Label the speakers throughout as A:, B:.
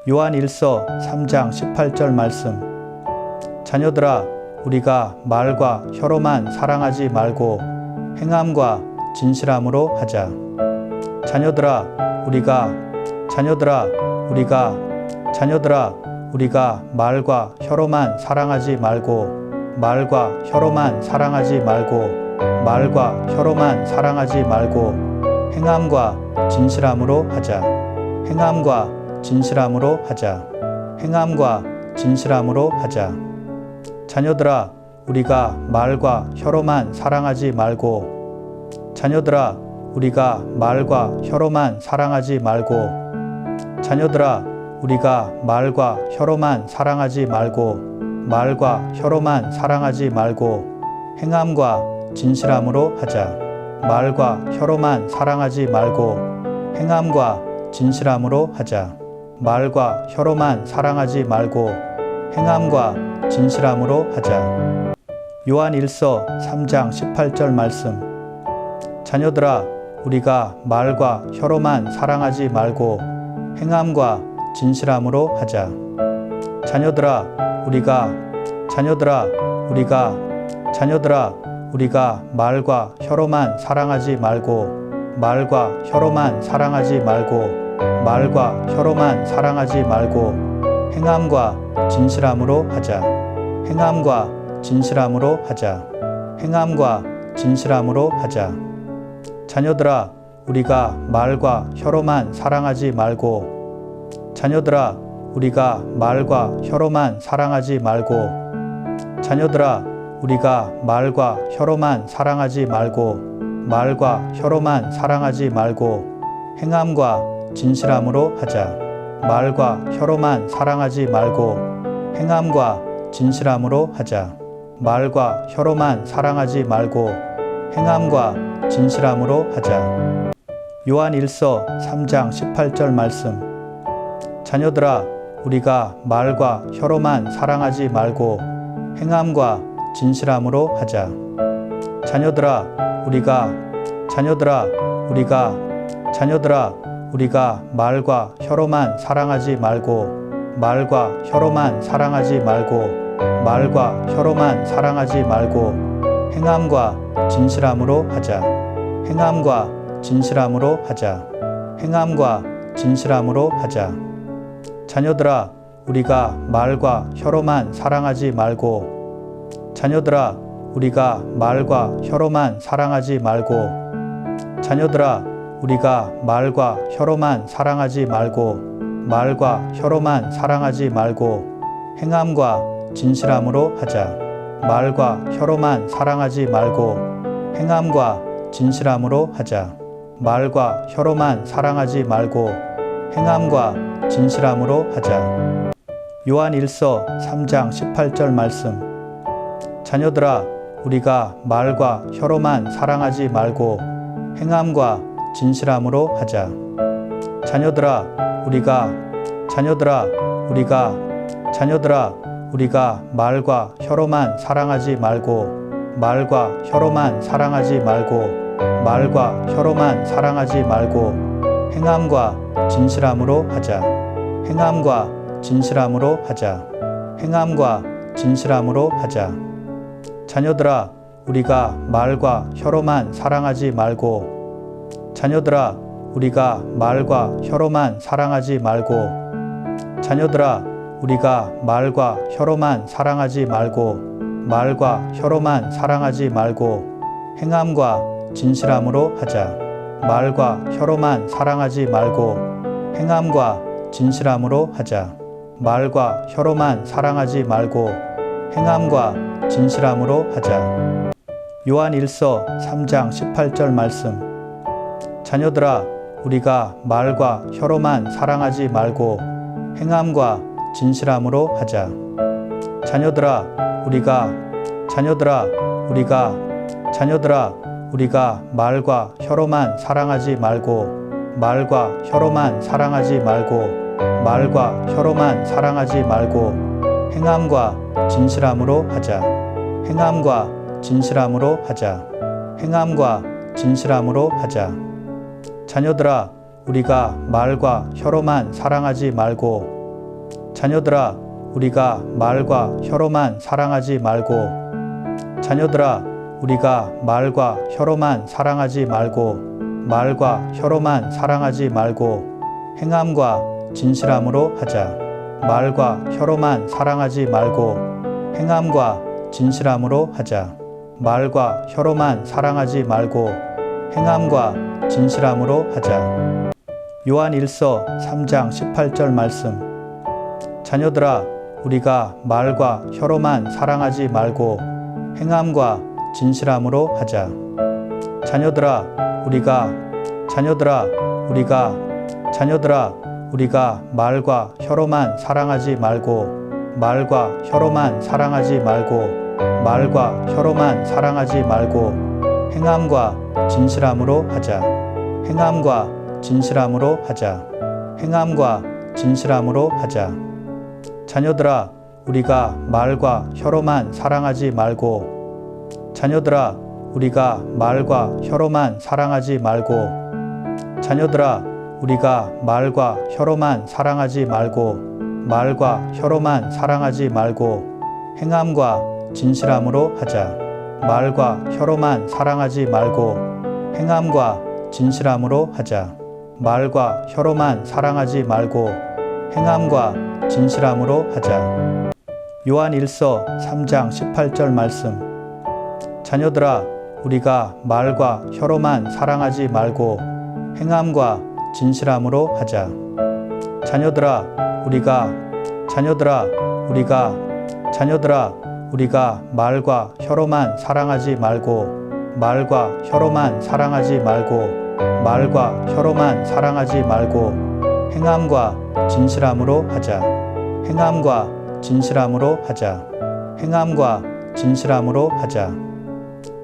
A: 요한일서 3장 18절 말씀. 자녀들아, 우리가 말과 혀로만 사랑하지 말고 행함과 진실함으로 하자. 자녀들아, 우리가 말과 혀로만 사랑하지 말고 행함과 진실함으로 하자. 자녀들아, 우리가 말과 혀로만 사랑하지 말고 행함과 진실함으로 하자. 요한일서 3장 18절 말씀. 자녀들아, 우리가 말과 혀로만 사랑하지 말고 행함과 진실함으로 하자. 자녀들아, 우리가 말과 혀로만 사랑하지 말고 행함과 진실함으로 하자. 자녀들아, 우리가 말과 혀로만 사랑하지 말고 행함과 진실함으로 하자. 요한일서 3장 18절 말씀. 자녀들아, 우리가 말과 혀로만 사랑하지 말고 행함과 진실함으로 하자. 자녀들아, 우리가 말과 혀로만 사랑하지 말고 행함과 진실함으로 하자. 자녀들아, 우리가 말과 혀로만 사랑하지 말고 행함과 진실함으로 하자. 요한일서 3장 18절 말씀. 자녀들아, 우리가 말과 혀로만 사랑하지 말고 행함과 진실함으로 하자. 자녀들아, 우리가 말과 혀로만 사랑하지 말고 행함과 진실함으로 하자. 자녀들아, 우리가 말과 혀로만 사랑하지 말고 행함과 진실함으로 하자. 요한일서 3장 18절 말씀. 자녀들아, 우리가 말과 혀로만 사랑하지 말고 행함과 진실함으로 하자. 자녀들아, 우리가 말과 혀로만 사랑하지 말고 행함과 진실함으로 하자. 자녀들아, 우리가 말과 혀로만 사랑하지 말고 자녀들아, 우리가 말과 혀로만 사랑하지 말고. 자녀들아, 우리가 말과 혀로만 사랑하지 말고. 말과 혀로만 사랑하지 말고 행함과 진실함으로 하자. 말과 혀로만 사랑하지 말고 행함과 진실함으로 하자. 말과 혀로만 사랑하지 말고 행함과 진실함으로 하자. 요한 1서 3장 18절 말씀. 자녀들아, 우리가 말과 혀로만 사랑하지 말고 행함과 진실함으로 하자. 자녀들아, 우리가 말과 혀로만 사랑하지 말고 말과 혀로만 사랑하지 말고 말과 혀로만 사랑하지 말고 행함과 진실함으로 하자. 행함과 진실함으로 하자. 행함과 진실함으로 하자. 자녀들아, 우리가 말과 혀로만 사랑하지 말고. 자녀들아, 우리가 말과 혀로만 사랑하지 말고. 자녀들아, 우리가 말과 혀로만 사랑하지 말고 말과 혀로만 사랑하지 말고 행함과 진실함으로 하자. 말과 혀로만 사랑하지 말고 행함과 진실함으로 하자. 말과 혀로만 사랑하지 말고 행함과 진실함으로 하자. 요한 1서 3장 18절 말씀. 자녀들아, 우리가 말과 혀로만 사랑하지 말고 행함과 진실함으로 하자. 자녀들아, 우리가 말과 혀로만 사랑하지 말고 말과 혀로만 사랑하지 말고 말과 혀로만 사랑하지 말고 행함과 진실함으로 하자. 행함과 진실함으로 하자. 행함과 진실함으로 하자.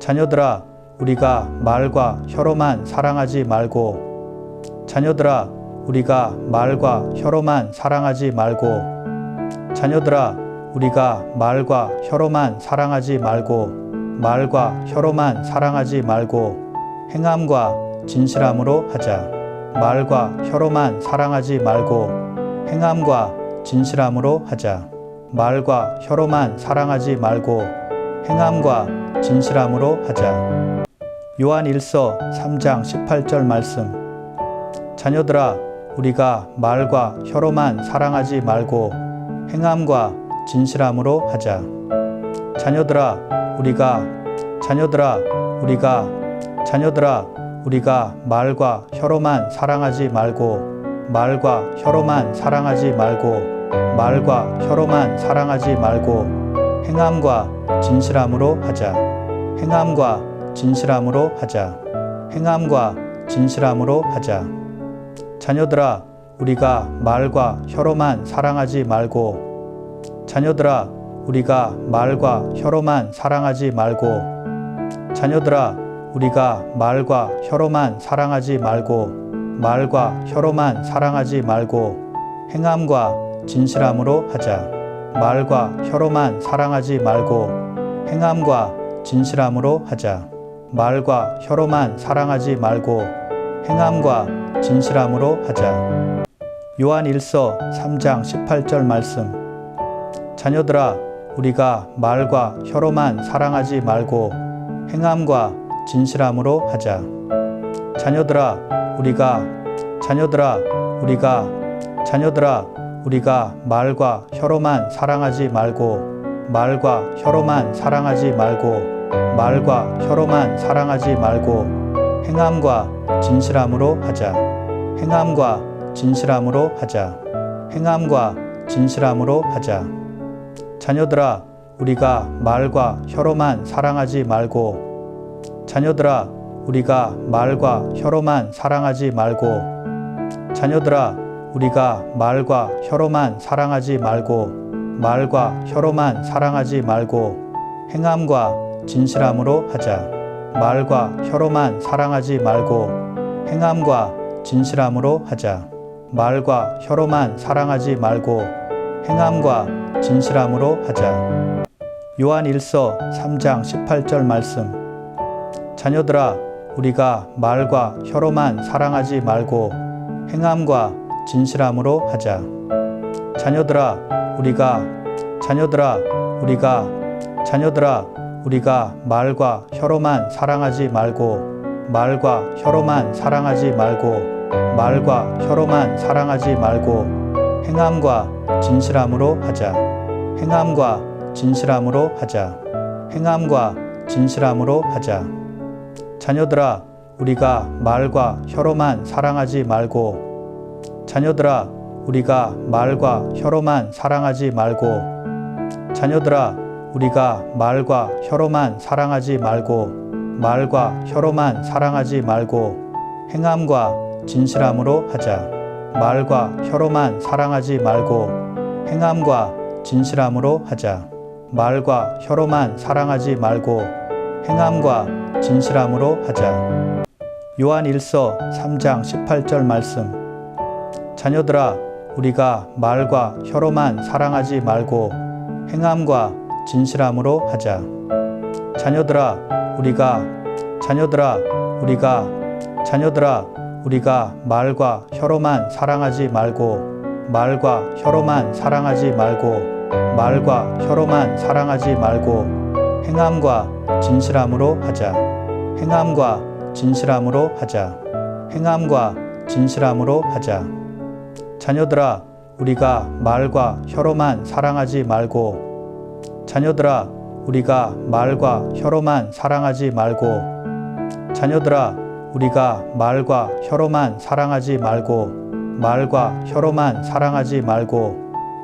A: 자녀들아, 우리가 말과 혀로만 사랑하지 말고. 자녀들아, 우리가 말과 혀로만 사랑하지 말고. 자녀들아, 우리가 말과 혀로만 사랑하지 말고 말과 혀로만 사랑하지 말고 행함과 진실함으로 하자. 말과 혀로만 사랑하지 말고 행함과 진실함으로 하자. 말과 혀로만 사랑하지 말고 행함과 진실함으로 하자. 요한 1서 3장 18절 말씀. 자녀들아, 우리가 말과 혀로만 사랑하지 말고 행함과 진실함으로 하자. 자녀들아, 우리가 말과 혀로만 사랑하지 말고 말과 혀로만 사랑하지 말고 말과 혀로만 사랑하지 말고 행함과 진실함으로 하자. 행함과 진실함으로 하자. 행함과 진실함으로 하자. 자녀들아, 우리가 말과 혀로만 사랑하지 말고. 자녀들아, 우리가 말과 혀로만 사랑하지 말고. 자녀들아, 우리가 말과 혀로만 사랑하지 말고 말과 혀로만 사랑하지 말고 행함과 진실함으로 하자. 말과 혀로만 사랑하지 말고 행함과 진실함으로 하자. 말과 혀로만 사랑하지 말고 행함과 진실함으로 하자. 요한 1서 3장 18절 말씀. 자녀들아, 우리가 말과 혀로만 사랑하지 말고 행함과 진실함으로 하자. 자녀들아, 우리가 말과 혀로만 사랑하지 말고 말과 혀로만 사랑하지 말고 말과 혀로만 사랑하지 말고 행함과 진실함으로 하자. 행함과 진실함으로 하자. 행함과 진실함으로 하자. 자녀들아, 우리가 말과 혀로만 사랑하지 말고. 자녀들아, 우리가 말과 혀로만 사랑하지 말고. 자녀들아, 우리가 말과 혀로만 사랑하지 말고 말과 혀로만 사랑하지 말고 행함과 진실함으로 하자. 말과 혀로만 사랑하지 말고 행함과 진실함으로 하자. 말과 혀로만 사랑하지 말고 행함과 진실함으로 하자. 요한 1서 3장 18절 말씀. 자녀들아, 우리가 말과 혀로만 사랑하지 말고 행함과 진실함으로 하자. 자녀들아 우리가 말과 혀로만 사랑하지 말고 행함과 진실함으로 하자. 자녀들아 우리가 말과 혀로만 사랑하지 말고 행함과 진실함으로 하자. 요한1서 3장 18절 말씀. 자녀들아 우리가 말과 혀로만 사랑하지 말고 행함과 진실함으로 하자. 자녀들아 우리가 말과 혀로만 사랑하지 말고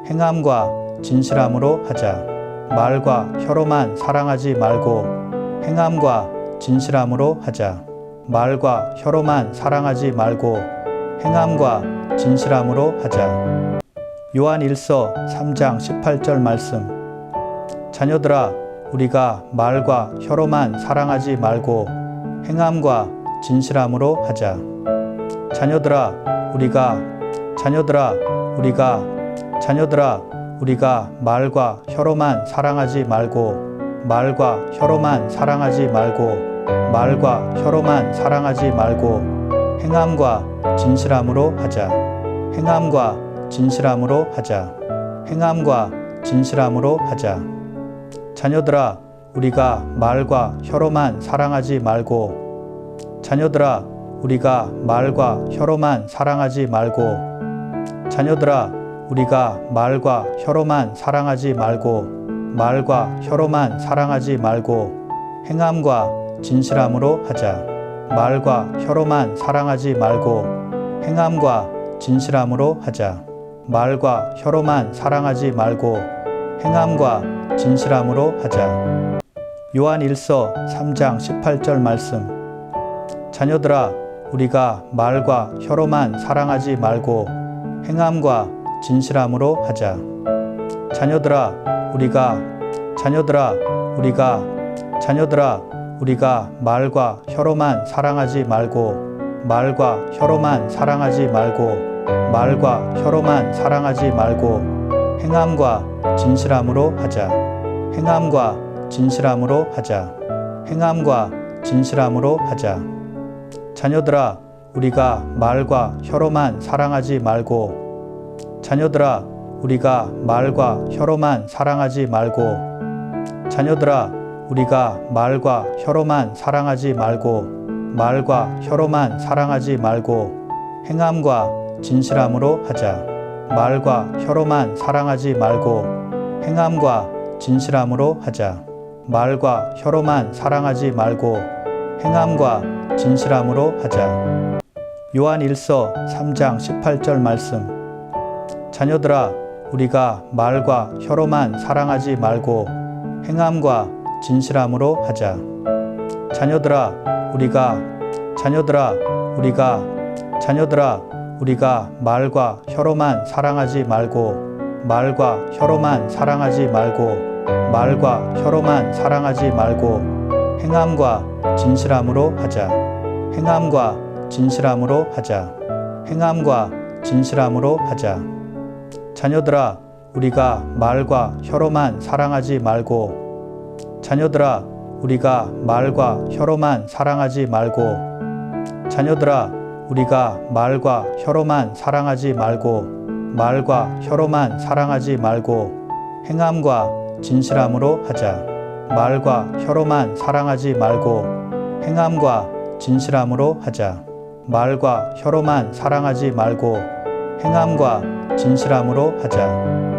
A: 행함과 진실함으로 하자. 자녀들아 우리가 말과 혀로만 사랑하지 말고 행함과 진실함으로 하자. 요한1서 3장 18절 말씀. 자녀들아 우리가 말과 혀로만 사랑하지 말고 행함과 진실함으로 하자. 자녀들아 우리가 말과 혀로만 사랑하지 말고 행함과 진실함으로 하자. 자녀들아 우리가 말과 혀로만 사랑하지 말고 행함과 진실함으로 하자. 요한1서 3장 18절 말씀. 자녀들아 우리가 말과 혀로만 사랑하지 말고 행함과 진실함으로 하자. 자녀들아 우리가 말과 혀로만 사랑하지 말고 행함과 진실함으로 하자. 자녀들아 우리가 말과 혀로만 사랑하지 말고 행함과 진실함으로 하자. 요한1서 3장 18절 말씀. 자녀들아 우리가 말과 혀로만 사랑하지 말고 행함과 진실함으로 하자. 자녀들아 우리가 말과 혀로만 사랑하지 말고 행함과 진실함으로 하자. 자녀들아 우리가 말과 혀로만 사랑하지 말고 말과 혀로만 사랑하지 말고 행함과 진실함으로 하자. 말과 혀로만 사랑하지 말고 행함과 진실함으로 하자. 말과 혀로만 사랑하지 말고 행함과 진실함으로 하자.